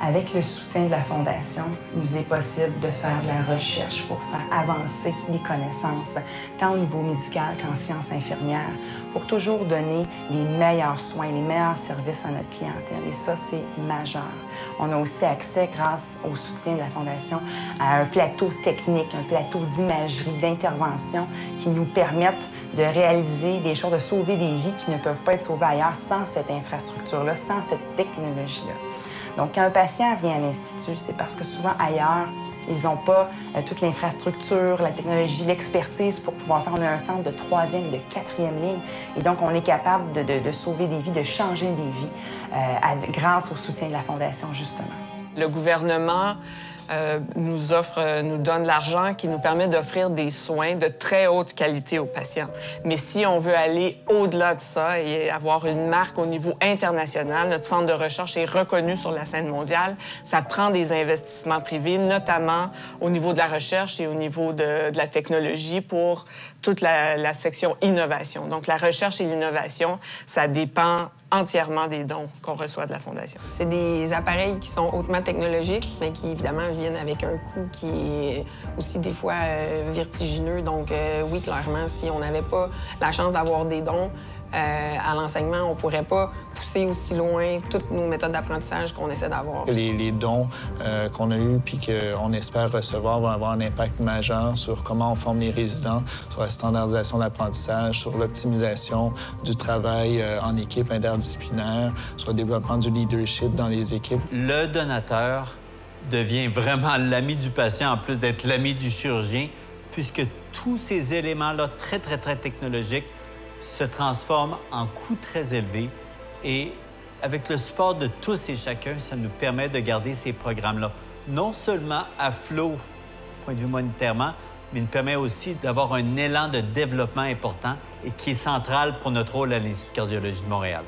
Avec le soutien de la Fondation, il nous est possible de faire de la recherche pour faire avancer les connaissances, tant au niveau médical qu'en sciences infirmières, pour toujours donner les meilleurs soins, les meilleurs services à notre clientèle. Et ça, c'est majeur. On a aussi accès, grâce au soutien de la Fondation, à un plateau technique, un plateau d'imagerie, d'intervention qui nous permettent de réaliser des choses, de sauver des vies qui ne peuvent pas être sauvées ailleurs sans cette infrastructure-là, sans cette technologie-là. Donc, quand un patient vient à l'Institut, c'est parce que souvent ailleurs, ils n'ont pas toute l'infrastructure, la technologie, l'expertise pour pouvoir faire. On a un centre de 3e et de 4e ligne. Et donc, on est capable de sauver des vies, de changer des vies grâce au soutien de la Fondation, justement. Le gouvernement nous donne l'argent qui nous permet d'offrir des soins de très haute qualité aux patients. Mais si on veut aller au-delà de ça et avoir une marque au niveau international, notre centre de recherche est reconnu sur la scène mondiale, ça prend des investissements privés, notamment au niveau de la recherche et au niveau de la technologie pour toute la section innovation. Donc, la recherche et l'innovation, ça dépend entièrement des dons qu'on reçoit de la Fondation. C'est des appareils qui sont hautement technologiques, mais qui, évidemment, viennent avec un coût qui est aussi, des fois, vertigineux. Donc, oui, clairement, si on n'avait pas la chance d'avoir des dons à l'enseignement, on ne pourrait pas pousser aussi loin toutes nos méthodes d'apprentissage qu'on essaie d'avoir. Les dons qu'on a eus puis qu'on espère recevoir vont avoir un impact majeur sur comment on forme les résidents, sur la standardisation de l'apprentissage, sur l'optimisation du travail en équipe interdisciplinaire, sur le développement du leadership dans les équipes. Le donateur devient vraiment l'ami du patient en plus d'être l'ami du chirurgien, puisque tous ces éléments-là très technologiques se transforment en coûts très élevés et avec le support de tous et chacun, ça nous permet de garder ces programmes-là non seulement à flot, point de vue monétairement, mais nous permet aussi d'avoir un élan de développement important et qui est central pour notre rôle à l'Institut de cardiologie de Montréal.